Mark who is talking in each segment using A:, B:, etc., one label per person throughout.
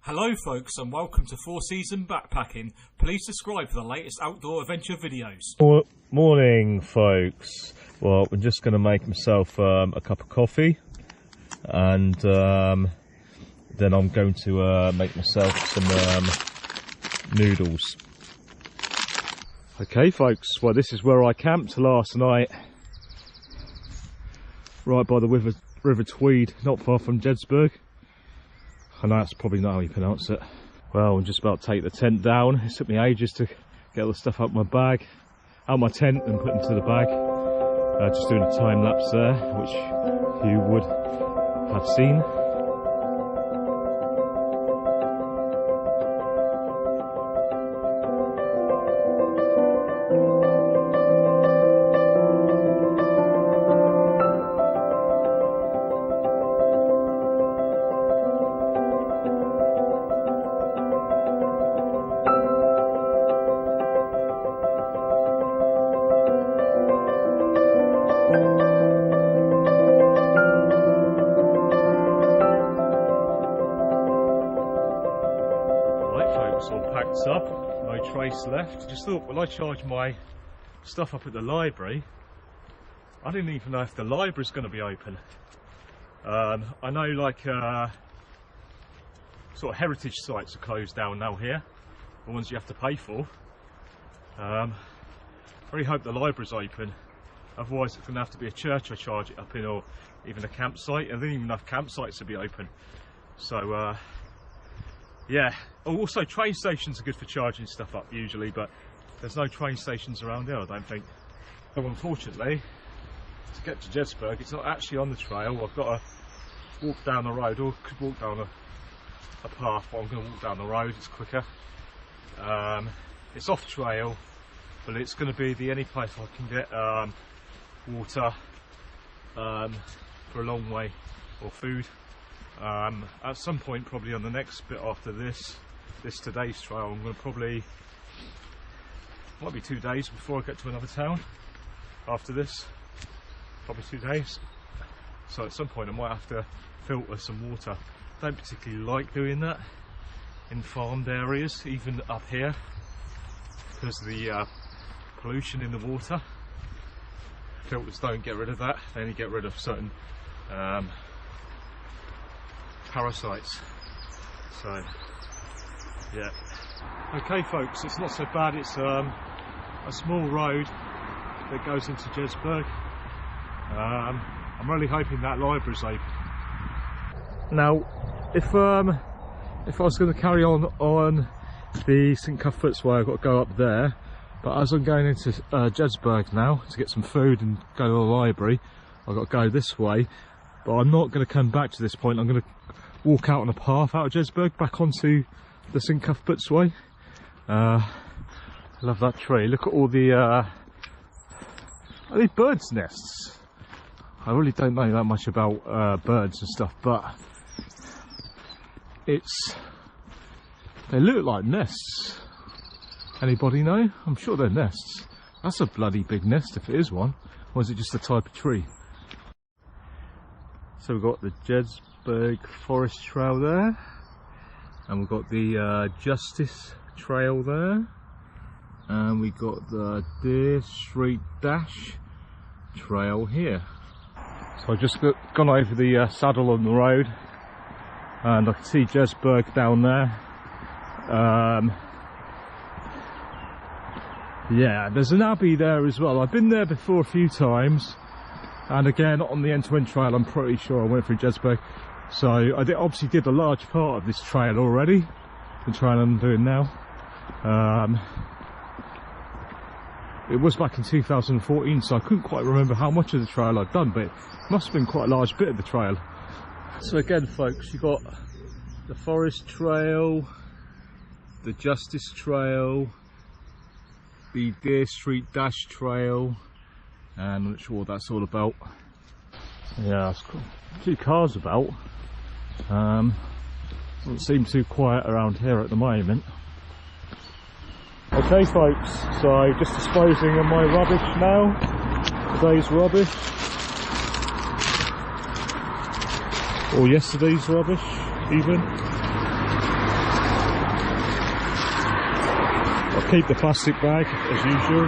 A: Hello folks and welcome to 4 Season Backpacking. Please subscribe for the latest outdoor adventure videos.
B: Morning folks. Well, I'm just going to make myself a cup of coffee and then I'm going to make myself some noodles. Okay folks, well this is where I camped last night, right by the River Tweed, not far from Jedburgh. I know that's probably not how you pronounce it. Well, I'm just about to take the tent down. It took me ages to get all the stuff out my bag, out my tent and put into the bag. Just doing a time lapse there, which you would have seen. All packed up, no trace left. Just thought, well, I charge my stuff up at the library. I didn't even know if the library's going to be open. I know, like, sort of heritage sites are closed down now here, the ones you have to pay for. I really hope the library's open. Otherwise, it's going to have to be a church I charge it up in, or even a campsite. I don't even know if campsites will be open. So. Yeah, also train stations are good for charging stuff up usually, but there's no train stations around here, I don't think. So unfortunately, to get to Jedburgh, it's not actually on the trail. I've got to walk down the road, or could walk down a path, but I'm going to walk down the road, it's quicker. It's off trail, but it's going to be the only place I can get water for a long way, or food. At some point, probably on the next bit after today's trail, I'm going to probably, might be 2 days before I get to another town after this, probably 2 days. So at some point I might have to filter some water. Don't particularly like doing that in farmed areas, even up here, because of the pollution in the water. Filters don't get rid of that, they only get rid of certain parasites. So yeah, okay folks, it's not so bad. It's a small road that goes into Jedburgh. I'm really hoping that library's open. Now if I was going to carry on the St Cuthbert's way, I've got to go up there, but as I'm going into Jedburgh now to get some food and go to the library, I've got to go this way. But I'm not going to come back to this point. I'm going to walk out on a path out of Jedburgh back onto the St Cuthbert's way. I love that tree. Look at all the are they birds' nests? I really don't know that much about birds and stuff, but they look like nests. Anybody know? I'm sure they're nests. That's a bloody big nest if it is one. Or is it just a type of tree? So we've got the Jedburgh Forest Trail there, and we've got the Justice Trail there, and we've got the Dere Street Dash Trail here. So I've just gone over the saddle on the road, and I can see Jedburgh down there. Yeah, there's an abbey there as well. I've been there before a few times. And again, on the end-to-end trail, I'm pretty sure I went through Jedburgh. So I obviously did a large part of this trail already, the trail I'm doing now. It was back in 2014, so I couldn't quite remember how much of the trail I'd done, but it must have been quite a large bit of the trail. So again, folks, you've got the Forest Trail, the Justice Trail, the Dere Street Dash Trail, and I'm not sure what that's all about. Yeah, it's a few cars about. Doesn't seem too quiet around here at the moment. Okay folks, so just disposing of my rubbish now. Today's rubbish. Or yesterday's rubbish, even. keep the plastic bag as usual.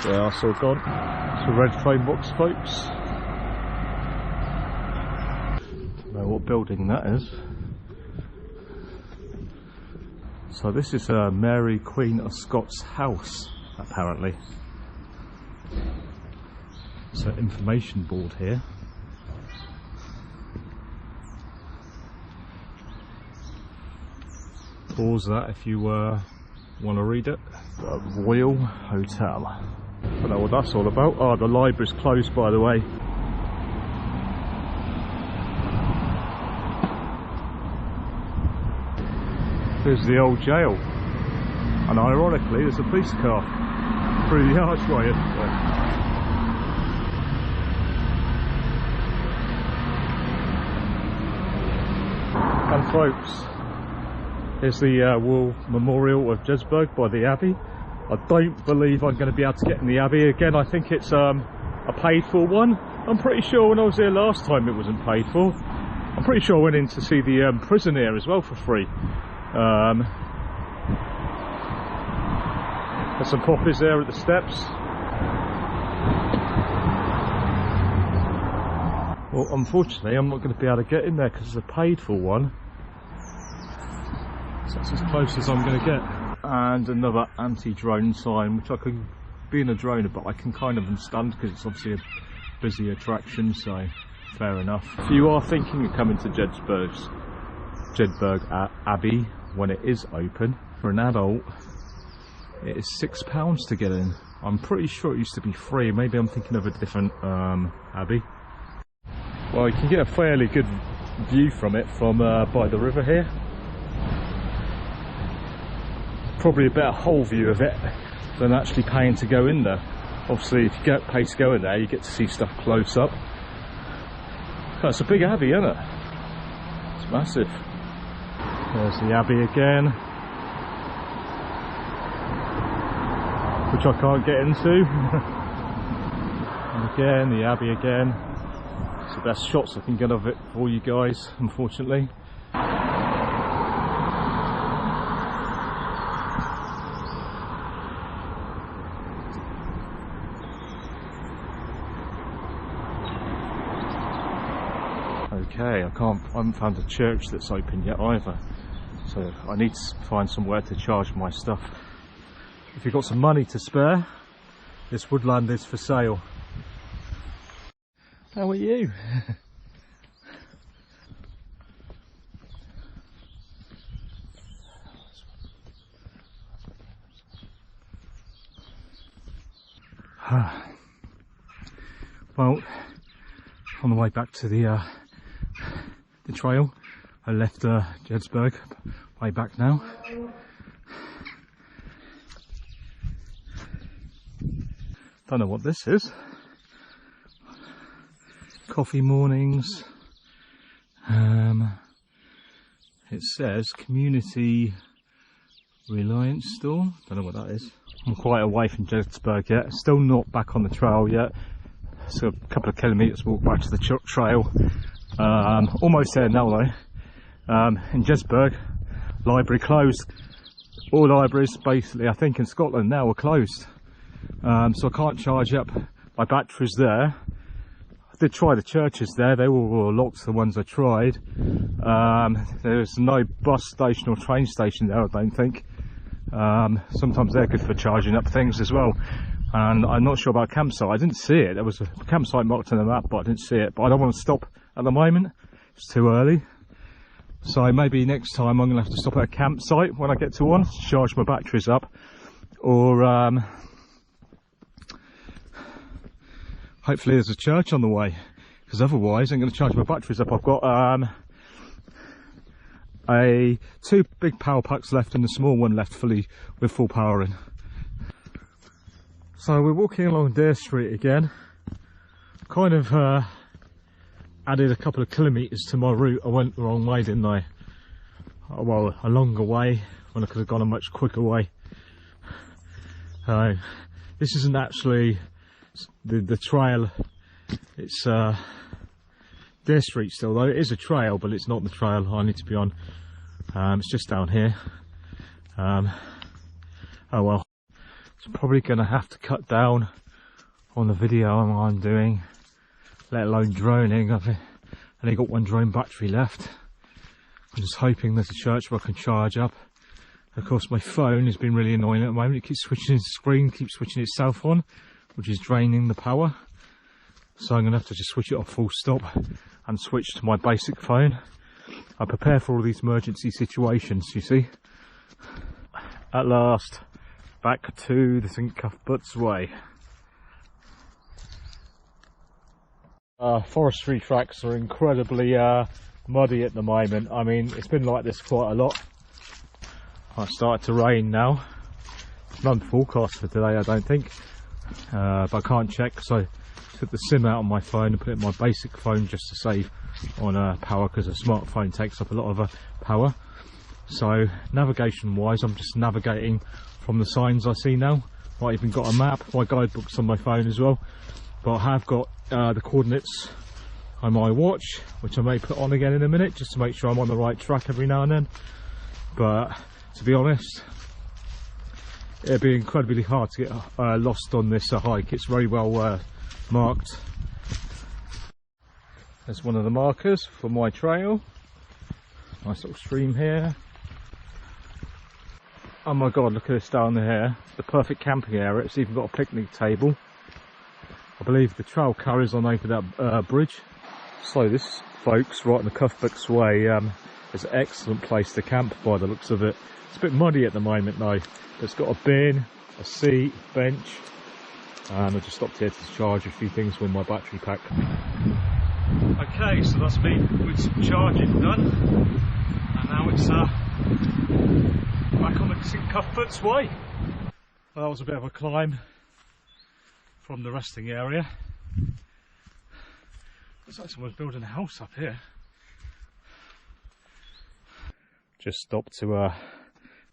B: Yeah, that's all gone. It's a red train box, folks. Don't know what building that is. So this is Mary Queen of Scots house, apparently. It's an information board here. Pause that if you want to read it. The Royal Hotel. I don't know what that's all about. Oh, the library's closed, by the way. There's the old jail, and ironically there's a police car through the archway. And folks, here's the War Memorial of Jedburgh by the Abbey. I don't believe I'm going to be able to get in the Abbey again. I think it's a paid for one. I'm pretty sure when I was here last time it wasn't paid for. I'm pretty sure I went in to see the prison here as well for free. There's some poppies there at the steps. Well, unfortunately I'm not going to be able to get in there because it's a paid for one. So that's as close as I'm going to get. And another anti-drone sign, which I could be in a drone, but I can kind of understand because it's obviously a busy attraction, so fair enough. If you are thinking of coming to Jedburgh Abbey when it is open, for an adult it is £6 to get in. I'm pretty sure it used to be free. Maybe I'm thinking of a different Abbey. Well, you can get a fairly good view from it from by the river here. Probably a better whole view of it than actually paying to go in there. Obviously if you get paid to go in there you get to see stuff close up. That's a big Abbey, isn't it? It's massive. There's the Abbey again, which I can't get into. And again, the Abbey again. It's the best shots I can get of it for you guys, unfortunately. Okay, I haven't found a church that's open yet either, so I need to find somewhere to charge my stuff. If you've got some money to spare, this woodland is for sale. How are you? Well, on the way back to the trail, I left Jedburgh, way back now. Don't know what this is. Coffee mornings. It says community reliance store. Don't know what that is. I'm quite away from Jedburgh yet. Still not back on the trail yet. So a couple of kilometres walk back to the trail. Almost there now though. In Jedburgh, library closed. All libraries basically I think in Scotland now are closed. So I can't charge up my batteries there. I did try the churches there, they were all locked, the ones I tried. There's no bus station or train station there I don't think. Sometimes they're good for charging up things as well. And I'm not sure about campsite. I didn't see it. There was a campsite marked on the map, but I didn't see it. But I don't want to stop at the moment. It's too early. So maybe next time I'm going to have to stop at a campsite when I get to one to charge my batteries up. Or hopefully there's a church on the way. Because otherwise I'm going to charge my batteries up. I've got two big power packs left and a small one left fully with full power in. So we're walking along Dere Street again. Kind of added a couple of kilometres to my route. I went the wrong way, didn't I? Well, a longer way when I could have gone a much quicker way. This isn't actually the trail. It's Dere Street still, though. It is a trail, but it's not the trail I need to be on. It's just down here. Oh well, it's probably going to have to cut down on the video I'm doing, let alone droning. I've only got one drone battery left. I'm just hoping there's a church where I can charge up. Of course, my phone has been really annoying at the moment. It keeps switching its screen, keeps switching itself on, which is draining the power. So I'm going to have to just switch it off full stop and switch to my basic phone. I prepare for all these emergency situations, you see. At last, back to the St Cuthbert's Way. Forestry tracks are incredibly muddy at the moment. I mean, it's been like this quite a lot. It's started to rain now. None forecast for today, I don't think. But I can't check, so I took the SIM out on my phone and put it in my basic phone just to save on power, because a smartphone takes up a lot of power. So navigation wise, I'm just navigating from the signs I see now. I even got a map, my guidebook's on my phone as well, but I have got the coordinates on my watch, which I may put on again in a minute just to make sure I'm on the right track every now and then. But to be honest, it'd be incredibly hard to get lost on this hike. It's very well marked. There's one of the markers for my trail. Nice little stream here. Oh my god, look at this down here. The perfect camping area. It's even got a picnic table. I believe the trail carries on over that bridge. So this, folks, right in the Cuthbert's Way, is an excellent place to camp by the looks of it. It's a bit muddy at the moment though. It's got a bin, a seat, bench, and I just stopped here to charge a few things with my battery pack. Okay, so that's me with some charging done, and now it's back on the St Cuthbert's Way. Well, that was a bit of a climb from the resting area. Looks like someone's building a house up here. Just stopped to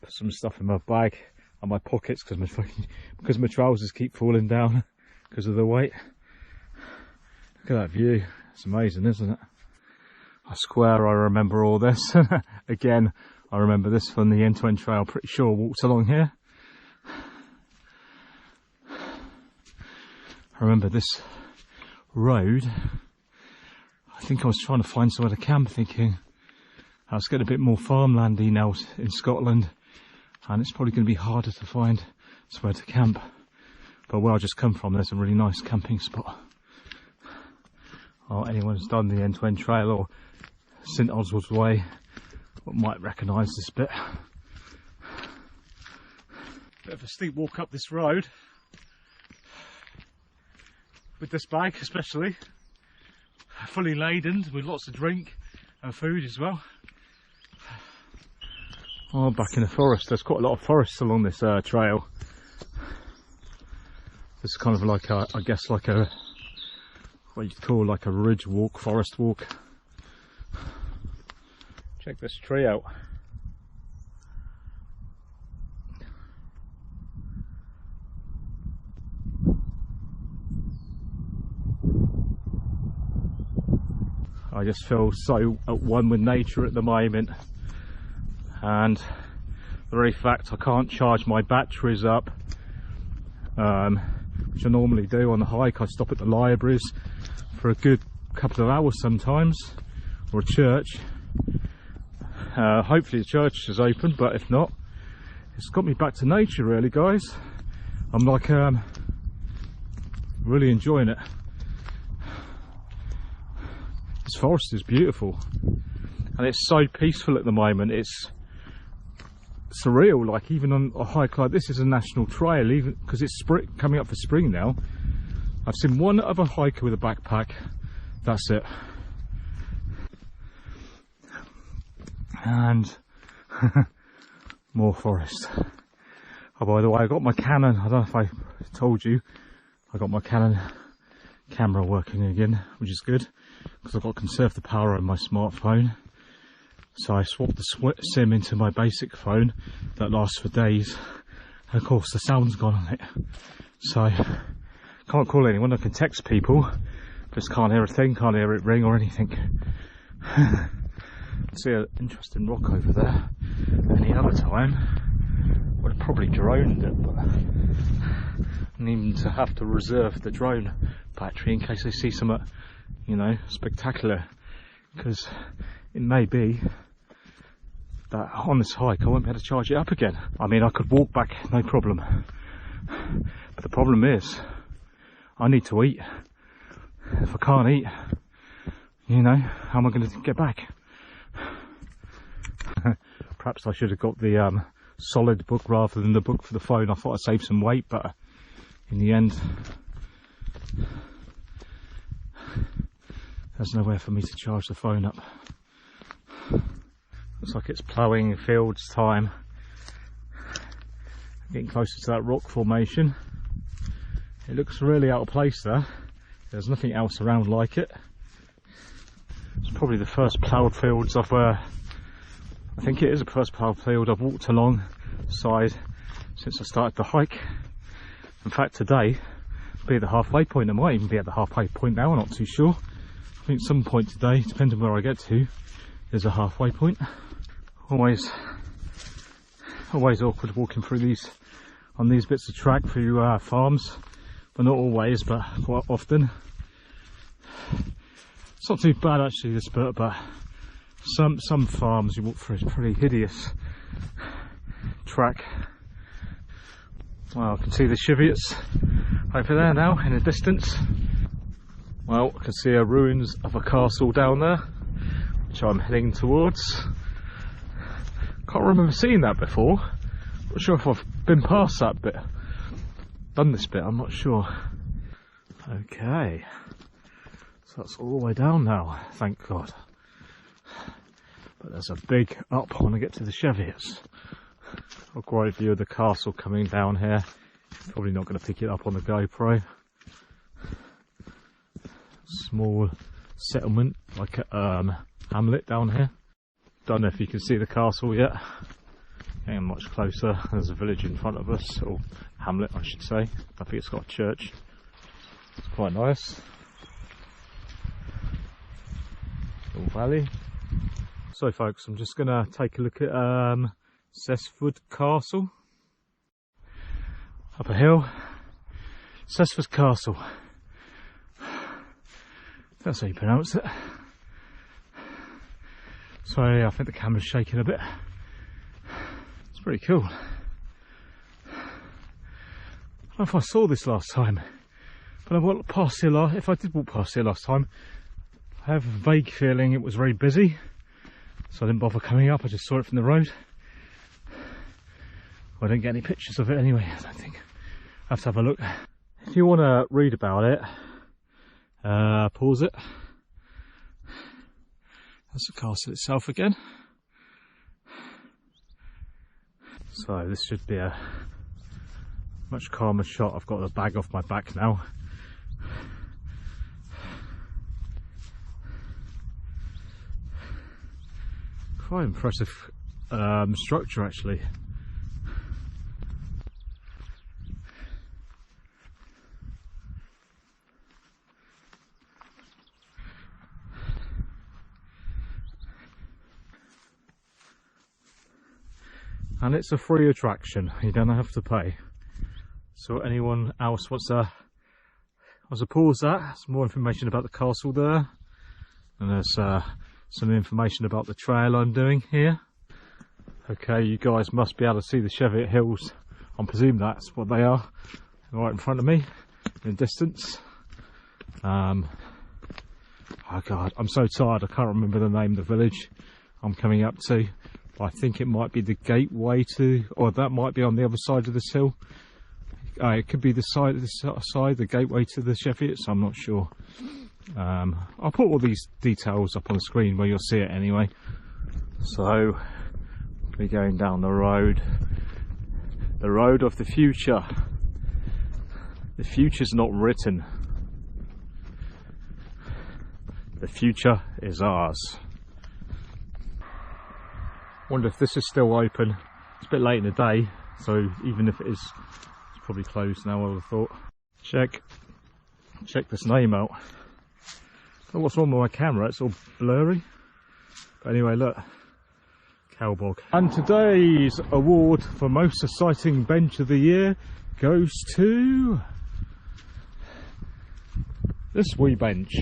B: put some stuff in my bag and my pockets because my trousers keep falling down because of the weight. Look at that view. It's amazing, isn't it? I swear I remember all this. Again, I remember this from the end-to-end trail. Pretty sure I walked along here. I remember this road. I think I was trying to find somewhere to camp, thinking I was getting a bit more farmlandy now in Scotland, and it's probably going to be harder to find somewhere to camp. But where I just come from, there's a really nice camping spot. Or anyone who's done the end-to-end trail or St Oswald's Way might recognise this bit. Bit of a steep walk up this road. With this bag especially. Fully laden with lots of drink and food as well. Oh, back in the forest. There's quite a lot of forests along this trail. It's kind of like a, I guess like a, what you'd call like a ridge walk, forest walk. Check this tree out. I just feel so at one with nature at the moment, and the very fact I can't charge my batteries up, which I normally do on the hike. I stop at the libraries for a good couple of hours sometimes, or a church. Hopefully the church is open, but if not, it's got me back to nature really, guys. I'm like really enjoying it. This forest is beautiful, and it's so peaceful at the moment. It's surreal. Like even on a hike like this is a national trail, even because it's spring, coming up for spring now. I've seen one other hiker with a backpack. That's it. And more forest. Oh, by the way, I got my Canon. I don't know if I told you. I got my Canon camera working again, which is good, because I've got to conserve the power on my smartphone. So I swapped the SIM into my basic phone that lasts for days, and of course the sound's gone on it, so can't call anyone. I can text people, just can't hear a thing, can't hear it ring or anything. can see an interesting rock over there. Any other time would have probably droned it, but I need to have to reserve the drone battery in case I see something, you know, spectacular, because it may be that on this hike I won't be able to charge it up again. I mean, I could walk back, no problem, but the problem is I need to eat. If I can't eat, you know, how am I going to get back? Perhaps I should have got the solid book rather than the book for the phone. I thought I'd save some weight, but in the end there's nowhere for me to charge the phone up. Looks like it's ploughing fields time. Getting closer to that rock formation. It looks really out of place there. There's nothing else around like it. It's probably the first ploughed fields I've I think it is the first ploughed field I've walked alongside since I started the hike. In fact, today will be the halfway point. It might even be at the halfway point now, I'm not too sure. I think at some point today, depending where I get to, there's a halfway point. Always awkward walking through these, on these bits of track through farms. Well, not always, but quite often. It's not too bad actually, this bit, but some farms you walk through is pretty hideous track. Well, I can see the Cheviots over there now in the distance. Well, I can see a ruins of a castle down there, which I'm heading towards. Can't remember seeing that before. Not sure if I've been past that bit, done this bit, I'm not sure. Okay, so that's all the way down now, thank God. But there's a big up when I get to the Cheviots. A great view of the castle coming down here. Probably not going to pick it up on the GoPro. Small settlement, like a hamlet down here. Don't know if you can see the castle yet. Getting much closer. There's a village in front of us, or hamlet I should say. I think it's got a church. It's quite nice. Little valley. So folks, I'm just going to take a look at Cessford Castle. Up a hill. Cessford Castle. That's how you pronounce it. Sorry, I think the camera's shaking a bit. It's pretty cool. I don't know if I saw this last time, but I walked past here if I did walk past here last time, I have a vague feeling it was very busy, so I didn't bother coming up. I just saw it from the road. Well, I didn't get any pictures of it anyway, I don't think. I have to have a look. If you want to read about it, pause it. That's the castle itself again. So this should be a much calmer shot. I've got the bag off my back now. Quite impressive structure actually. And it's a free attraction, you don't have to pay. So anyone else wants to pause that, some more information about the castle there. And there's some information about the trail I'm doing here. Okay, you guys must be able to see the Cheviot Hills. I presume that's what they are, right in front of me, in the distance. Oh God, I'm so tired, I can't remember the name of the village I'm coming up to. I think it might be the gateway to, or that might be on the other side of this hill. It could be the the gateway to the Cheviots, I'm not sure. I'll put all these details up on the screen where you'll see it anyway. So, we're going down the road of the future. The future's not written. The future is ours. Wonder if this is still open. It's a bit late in the day, so even if it is, it's probably closed now, I would have thought. Check this name out. I don't know what's wrong with my camera, it's all blurry. But anyway, look, cow bog. And today's award for most exciting bench of the year goes to this wee bench.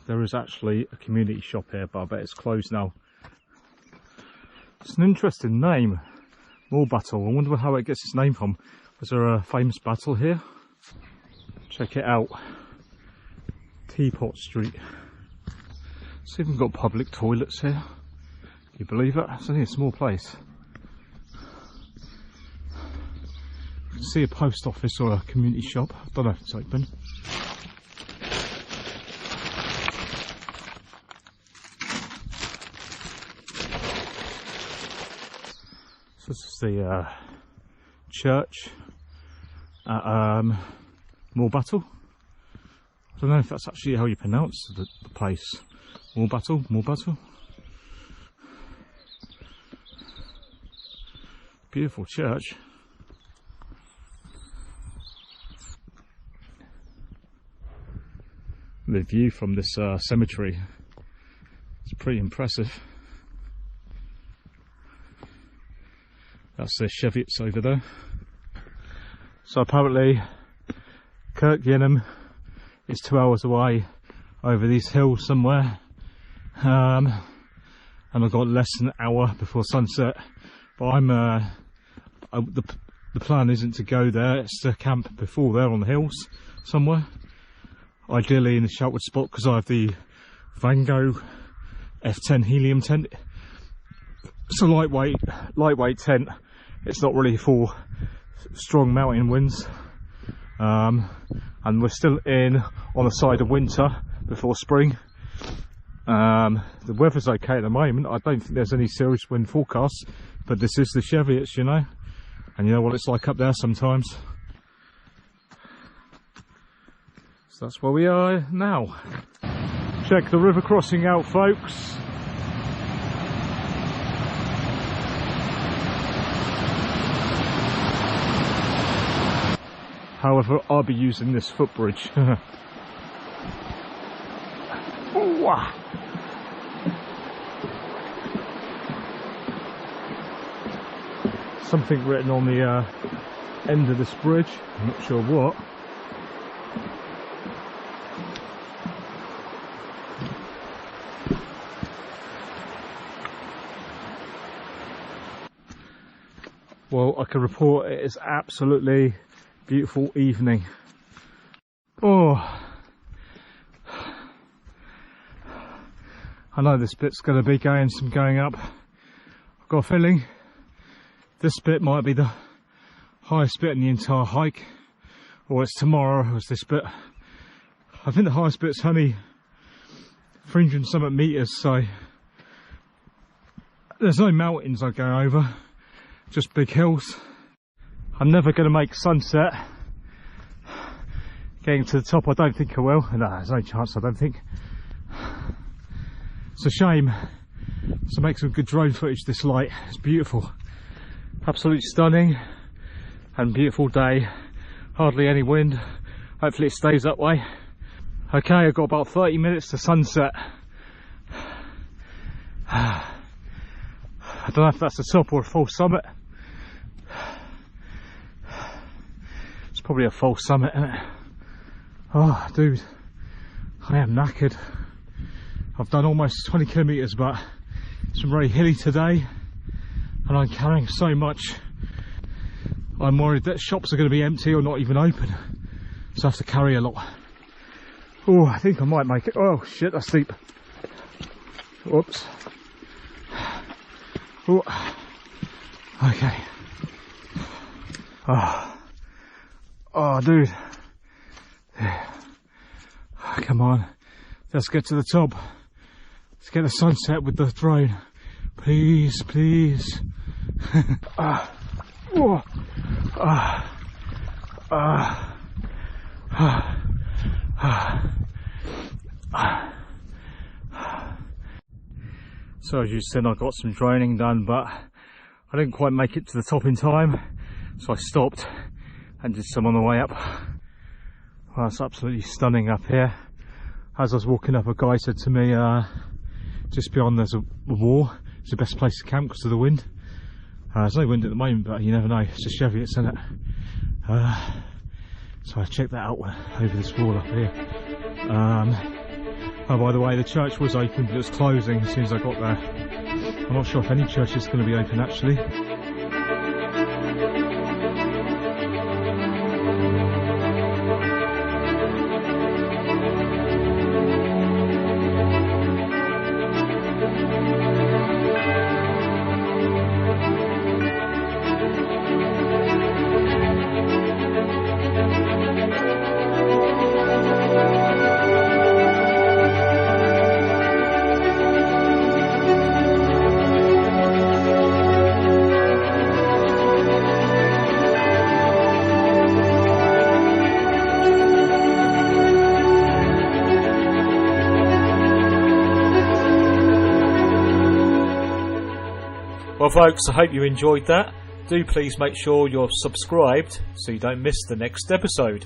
B: There is actually a community shop here, but I bet it's closed now. It's an interesting name, Morebattle. I wonder how it gets its name from. Was there a famous battle here? Check it out. Teapot Street. It's even got public toilets here. Can you believe it? It's only a small place. You can see a post office or a community shop. I don't know if it's open. So this is the church at Morebattle. I don't know if that's actually how you pronounce the place. Morebattle. Beautiful church. The view from this cemetery is pretty impressive. That's the Cheviots over there. So apparently Kirk Yetholm is 2 hours away over these hills somewhere, and I've got less than an hour before sunset. But I'm the plan isn't to go there, it's to camp before there on the hills somewhere, ideally in a sheltered spot, because I have the Vango F10 helium tent. It's a lightweight tent. It's not really for strong mountain winds, and we're still on the side of winter before spring. The weather's okay at the moment. I don't think there's any serious wind forecasts, but this is the Cheviots, you know, and you know what it's like up there sometimes. So that's where we are now. Check the river crossing out, folks. However, I'll be using this footbridge. Something written on the end of this bridge, I'm not sure what. Well, I can report it is absolutely beautiful evening. Oh, I know this bit's going to be going up. I've got a feeling this bit might be the highest bit in the entire hike, or it's tomorrow was this bit. I think the highest bit's only 300 and something meters, so there's no mountains I go over, just big hills. I'm never going to make sunset. Getting to the top, I don't think I will. No, there's no chance, I don't think. It's a shame. So make some good drone footage this light. It's beautiful. Absolutely stunning and beautiful day. Hardly any wind. Hopefully it stays that way. Okay, I've got about 30 minutes to sunset. I don't know if that's the top or a false summit. It's probably a false summit, isn't it? Oh, dude, I am knackered. I've done almost 20 kilometres, but it's been very hilly today, and I'm carrying so much. I'm worried that shops are going to be empty or not even open, so I have to carry a lot. Oh, I think I might make it. Oh shit, that's steep. Whoops. Oh. Okay. Oh, dude. Come on. Let's get to the top. Let's get the sunset with the drone. Please, please. So as you said, I got some droning done, but I didn't quite make it to the top in time, so I stopped and did some on the way up. Well, it's absolutely stunning up here. As I was walking up, a guy said to me, just beyond there's a wall. It's the best place to camp because of the wind. There's no wind at the moment, but you never know. It's just Cheviot, isn't it? So I checked that out over this wall up here. Oh, by the way, the church was open, but it was closing as soon as I got there. I'm not sure if any church is going to be open actually.
A: Well folks, I hope you enjoyed that. Do please make sure you're subscribed so you don't miss the next episode.